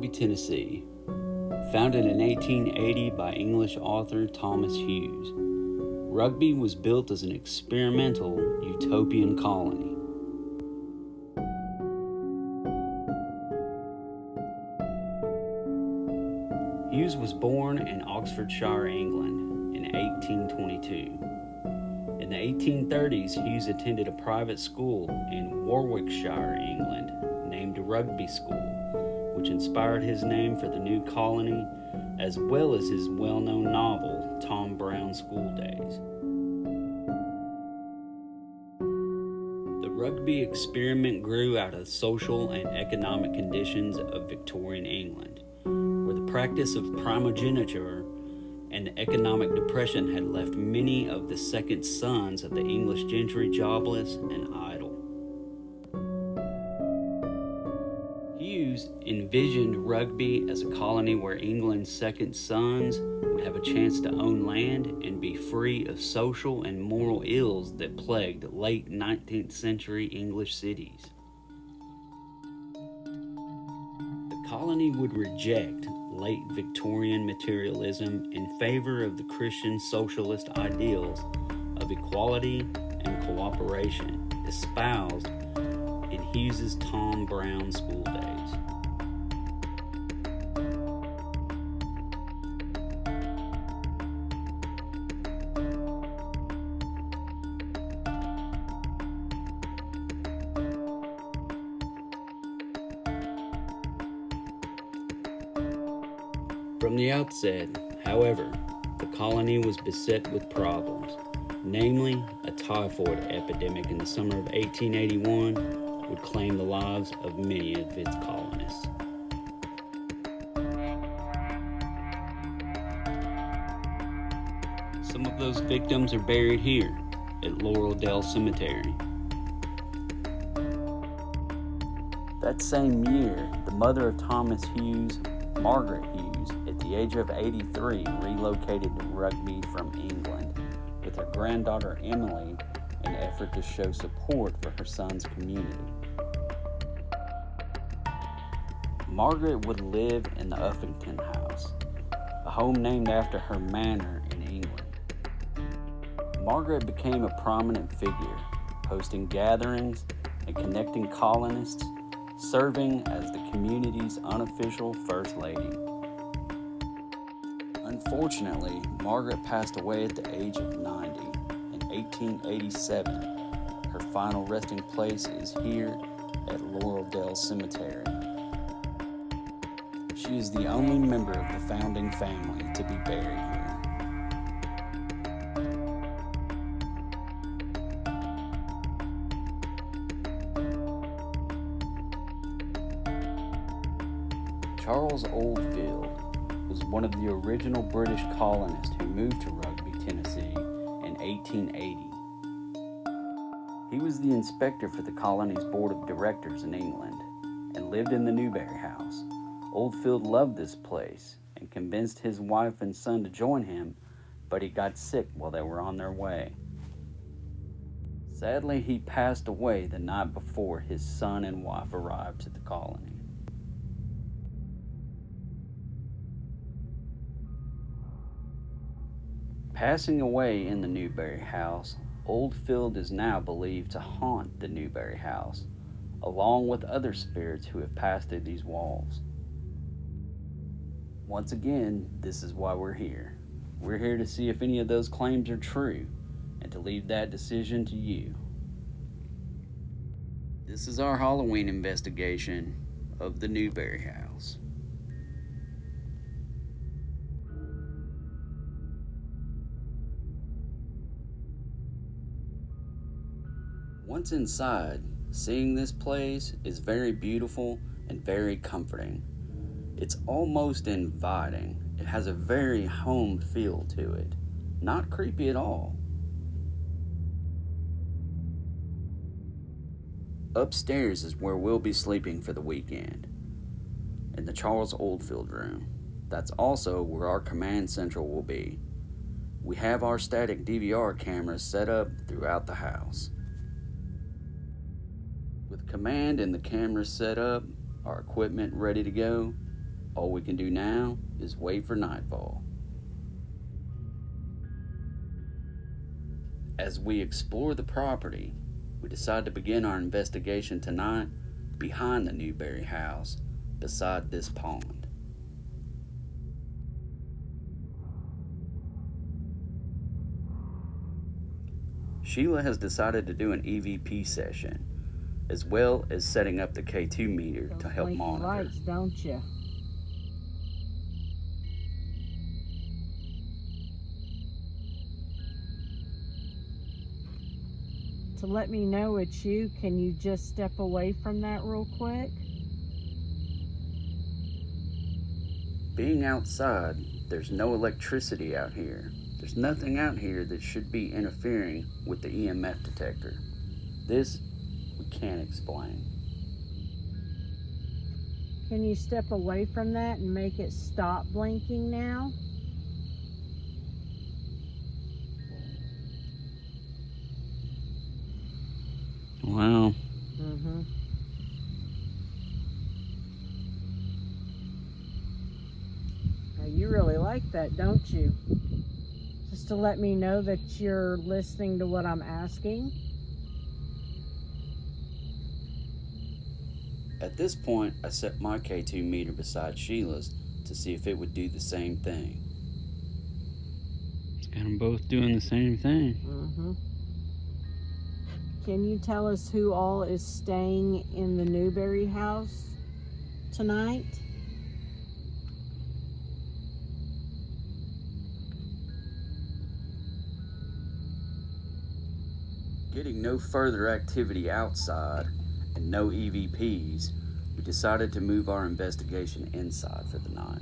Rugby, Tennessee. Founded in 1880 by English author Thomas Hughes, Rugby was built as an experimental utopian colony. Hughes was born in Oxfordshire, England in 1822. In the 1830s, Hughes attended a private school in Warwickshire, England, named Rugby School, which inspired his name for the new colony, as well as his well-known novel, Tom Brown's School Days. The Rugby experiment grew out of the social and economic conditions of Victorian England, where the practice of primogeniture and the economic depression had left many of the second sons of the English gentry jobless and idle. Hughes envisioned Rugby as a colony where England's second sons would have a chance to own land and be free of social and moral ills that plagued late 19th century English cities. The colony would reject late Victorian materialism in favor of the Christian socialist ideals of equality and cooperation espoused in Hughes's Tom Brown School Days. From the outset, however, the colony was beset with problems, namely a typhoid epidemic in the summer of 1881 would claim the lives of many of its colonists. Some of those victims are buried here at Laureldale Cemetery. That same year, the mother of Thomas Hughes, Margaret Hughes, at the age of 83, relocated to Rugby from England with her granddaughter Emily in an effort to show support for her son's community. Margaret would live in the Uffington House, a home named after her manor in England. Margaret became a prominent figure, hosting gatherings and connecting colonists, serving as the community's unofficial First Lady. Unfortunately, Margaret passed away at the age of 90 in 1887. Her final resting place is here at Laureldale Cemetery. She is the only member of the founding family to be buried here. Charles Oldfield was one of the original British colonists who moved to Rugby, Tennessee in 1880. He was the inspector for the colony's board of directors in England and lived in the Newberry House. Oldfield loved this place and convinced his wife and son to join him, but he got sick while they were on their way. Sadly, he passed away the night before his son and wife arrived to the colony. Passing away in the Newberry House, Oldfield is now believed to haunt the Newberry House, along with other spirits who have passed through these walls. Once again, this is why we're here. We're here to see if any of those claims are true, and to leave that decision to you. This is our Halloween investigation of the Newberry House. Once inside, seeing this place is very beautiful and very comforting. It's almost inviting. It has a very home feel to it. Not creepy at all. Upstairs is where we'll be sleeping for the weekend, in the Charles Oldfield room. That's also where our command central will be. We have our static DVR cameras set up throughout the house. With command and the cameras set up, our equipment ready to go, All we can do now is wait for nightfall. As we explore the property, we decide to begin our investigation tonight behind the Newbury House, beside this pond. Sheila has decided to do an EVP session, as well as setting up the K2 meter to help monitor. Lights, don't you? To let me know it's you, can you just step away from that real quick? Being outside, there's no electricity out here. There's nothing out here that should be interfering with the EMF detector. This we can't explain. Can you step away from that and make it stop blinking now? Wow. Now you really like that, don't you? Just to let me know that you're listening to what I'm asking. At this point, I set my K2 meter beside Sheila's to see if it would do the same thing. It's got them both doing the same thing. Can you tell us who all is staying in the Newbury House tonight? Getting no further activity outside and no EVPs, we decided to move our investigation inside for the night.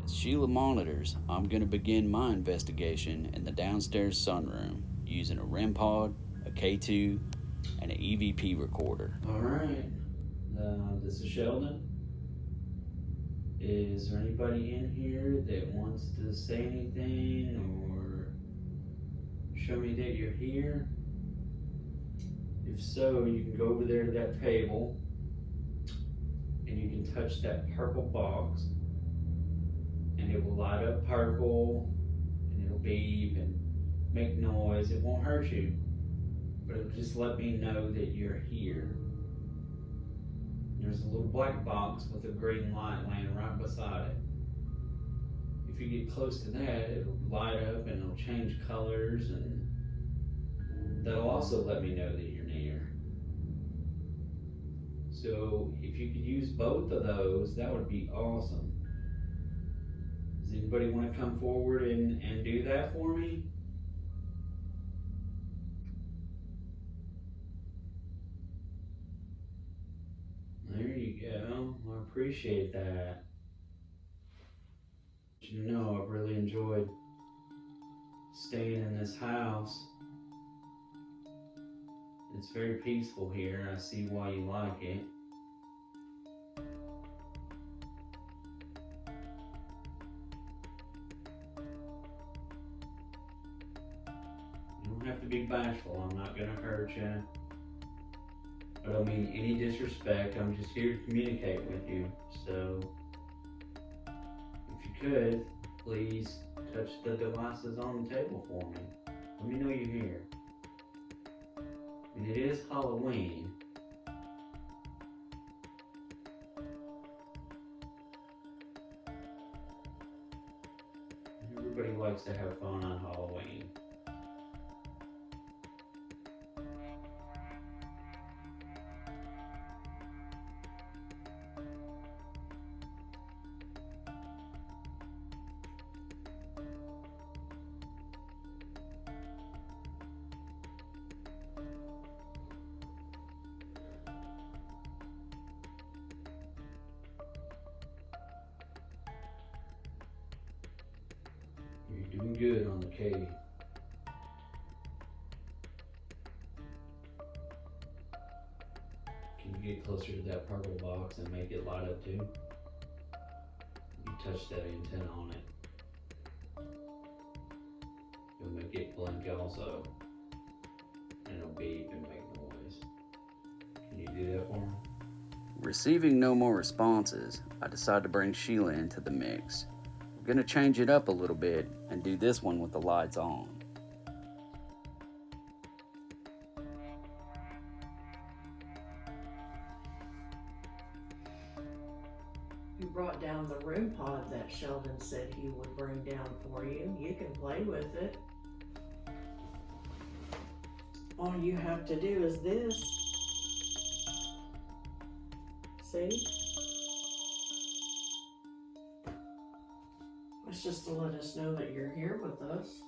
As Sheila monitors, I'm going to begin my investigation in the downstairs sunroom using a REM pod, a K2, and an EVP recorder. Alright, this is Sheldon. Is there anybody in here that wants to say anything or show me that you're here? If so, you can go over there to that table and you can touch that purple box and it will light up purple and it'll beep and make noise. It won't hurt you, but it'll just let me know that you're here. There's a little black box with a green light laying right beside it. If you get close to that, it'll light up and it'll change colors, and that'll also let me know that you're near. So if you could use both of those, that would be awesome. Does anybody want to come forward and do that for me? There you go. I appreciate that. You know, I've really enjoyed staying in this house. It's very peaceful here. I see why you like it. You don't have to be bashful. I'm not gonna hurt you. I don't mean any disrespect. I'm just here to communicate with you. So, if you could, please touch the devices on the table for me. Let me know you're here. And it is Halloween. Everybody likes to have fun on Halloween. You're doing good on the K. Can you get closer to that purple box and make it light up too? You touch that antenna on it. You'll make it blink also. And it'll beep and make noise. Can you do that for me? Receiving no more responses, I decided to bring Sheila into the mix. We're going to change it up a little bit and do this one with the lights on. You brought down the REM pod that Sheldon said he would bring down for you. You can play with it. All you have to do is this. See? It's just to let us know that you're here with us.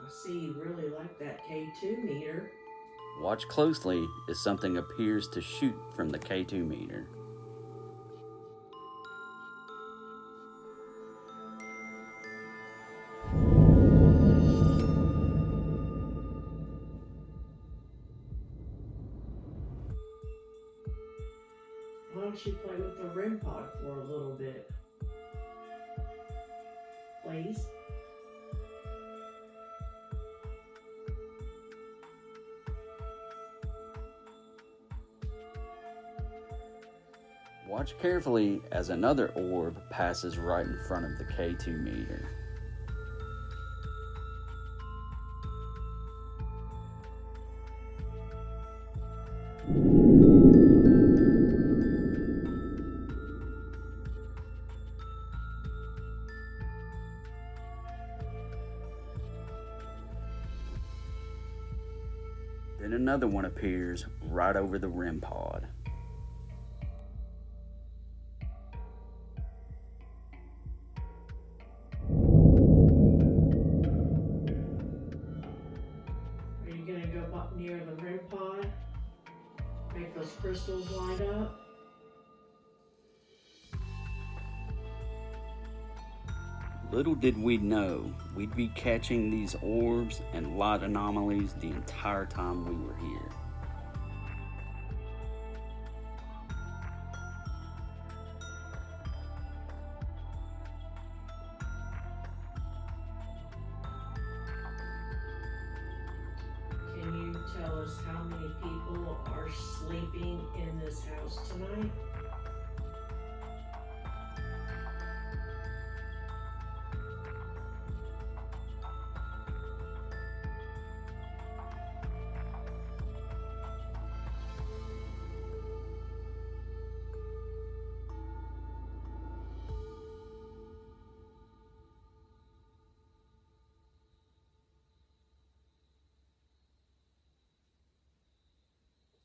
I see you really like that K2 meter. Watch closely as something appears to shoot from the K2 meter. Why don't you play with the REM pod for a little bit? Please? Watch carefully as another orb passes right in front of the K2 meter. Then another one appears right over the REM pod. Are you gonna go up near the REM pod? Make those crystals light up? Little did we know we'd be catching these orbs and light anomalies the entire time we were here. Can you tell us how many people are sleeping in this house tonight?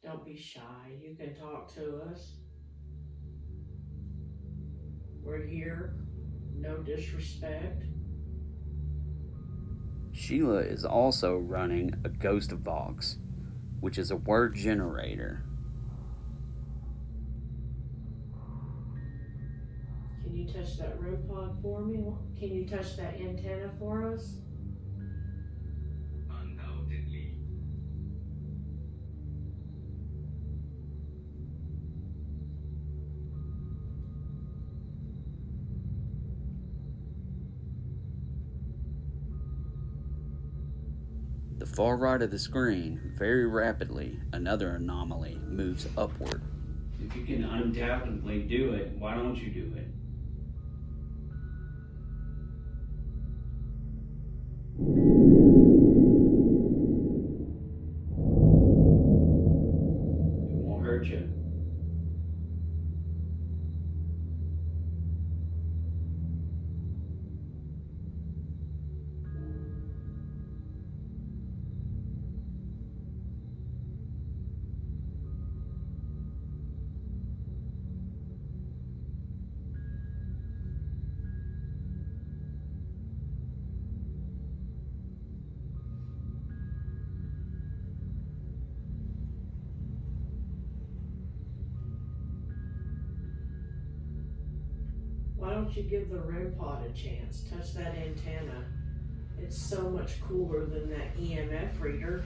Don't be shy. You can talk to us. We're here. No disrespect. Sheila is also running a Ghost Vox, which is a word generator. Can you touch that REM pod for me? Can you touch that antenna for us? Undoubtedly. The far right of the screen, very rapidly, another anomaly moves upward. If you can undoubtedly do it, why don't you do it? It won't hurt you. Why don't you give the REM pod a chance? Touch that antenna. It's so much cooler than that EMF reader.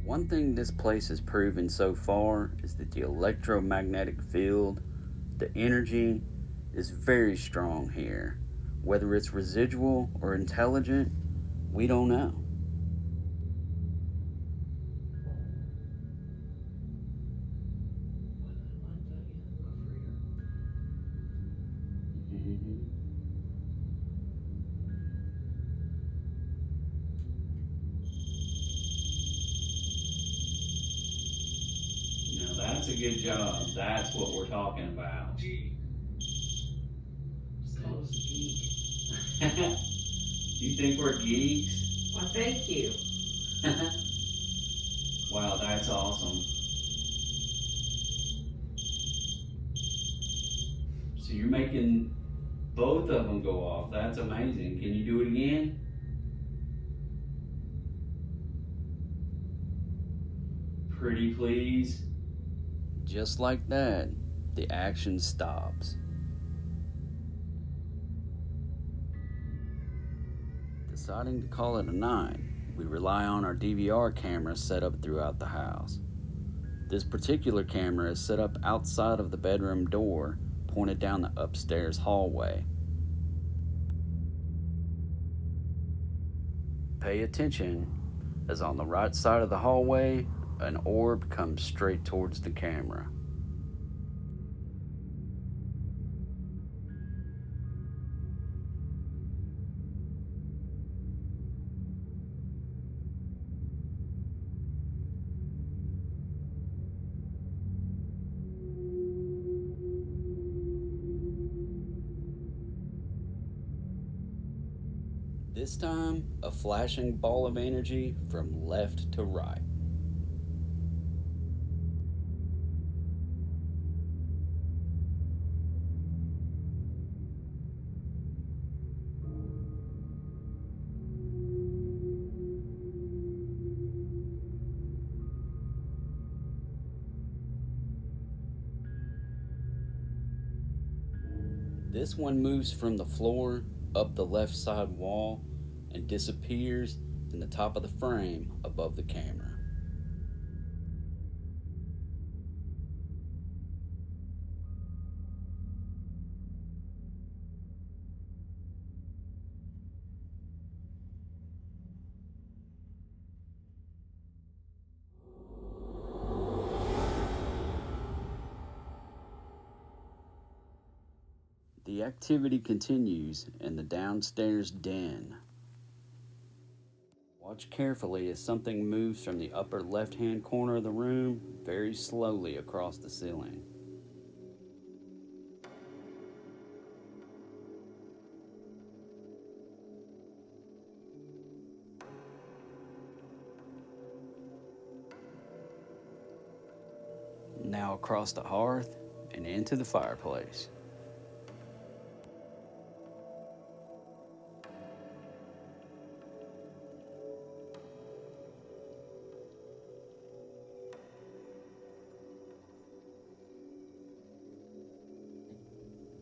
One thing this place has proven so far is that the electromagnetic field, the energy, is very strong here. Whether it's residual or intelligent, we don't know. Mhm. Now that's a good job. That's what we're talking about. Called us a geek. You think we're geeks? Well, thank you. Wow, that's awesome. So you're making both of them go off. That's amazing. Can you do it again? Pretty please. Just like that, the action stops. Deciding to call it a night, we rely on our DVR camera set up throughout the house. This particular camera is set up outside of the bedroom door, pointed down the upstairs hallway. Pay attention, as on the right side of the hallway, an orb comes straight towards the camera. This time, a flashing ball of energy from left to right. This one moves from the floor up the left side wall and disappears in the top of the frame above the camera. The activity continues in the downstairs den. Watch carefully as something moves from the upper left-hand corner of the room very slowly across the ceiling. Now across the hearth and into the fireplace.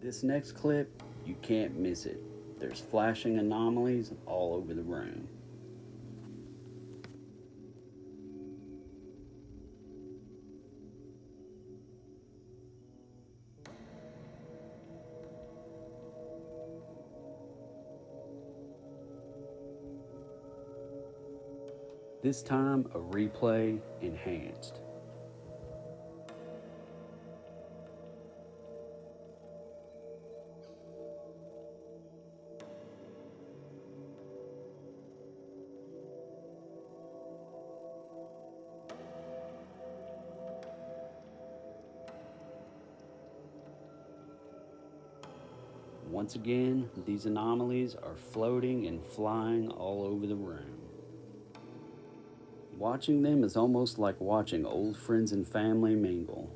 This next clip, you can't miss it. There's flashing anomalies all over the room. This time, a replay enhanced. Once again, these anomalies are floating and flying all over the room. Watching them is almost like watching old friends and family mingle.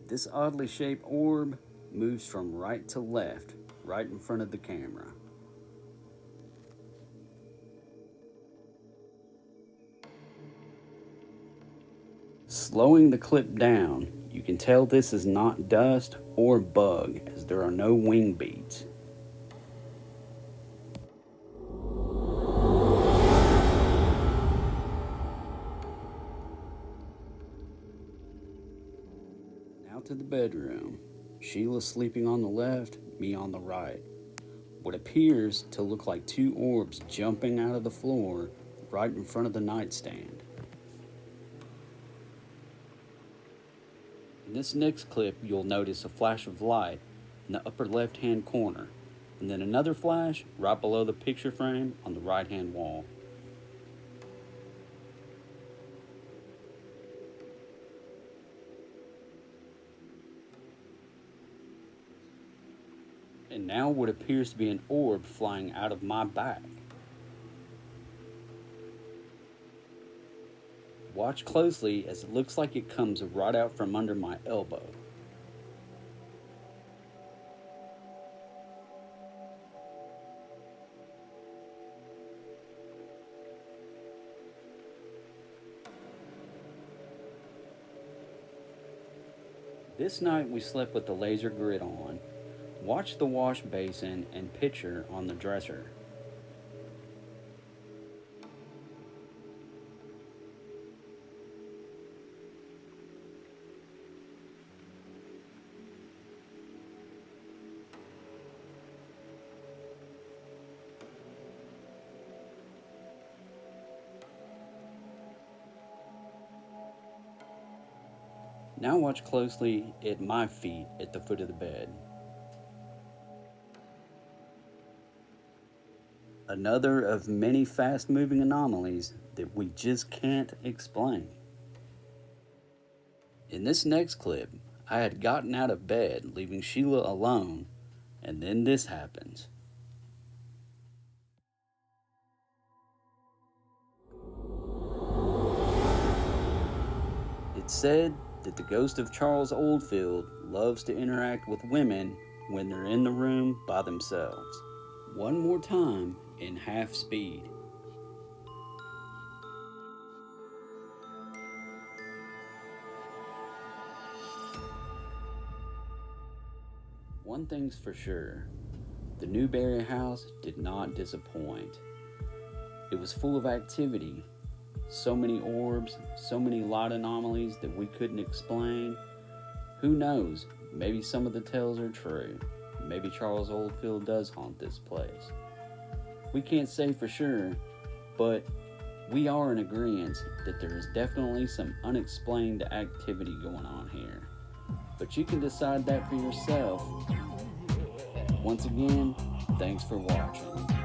This oddly shaped orb moves from right to left, right in front of the camera. Slowing the clip down, you can tell this is not dust or bug, as there are no wing beats. Now to the bedroom. Sheila sleeping on the left, me on the right. What appears to look like two orbs jumping out of the floor right in front of the nightstand. In this next clip, you'll notice a flash of light in the upper left-hand corner, and then another flash right below the picture frame on the right-hand wall. And now what appears to be an orb flying out of my back. Watch closely, as it looks like it comes right out from under my elbow. This night we slept with the laser grid on. Watch the wash basin and pitcher on the dresser. Now watch closely at my feet at the foot of the bed. Another of many fast-moving anomalies that we just can't explain. In this next clip, I had gotten out of bed, leaving Sheila alone, and then this happens. It's said that the ghost of Charles Oldfield loves to interact with women when they're in the room by themselves. One more time in half speed. One thing's for sure, the Newberry House did not disappoint. It was full of activity, so many orbs, so many light anomalies that we couldn't explain. Who knows, maybe some of the tales are true. Maybe Charles Oldfield does haunt this place. We can't say for sure, but we are in agreement that there is definitely some unexplained activity going on here. But you can decide that for yourself. Once again, thanks for watching.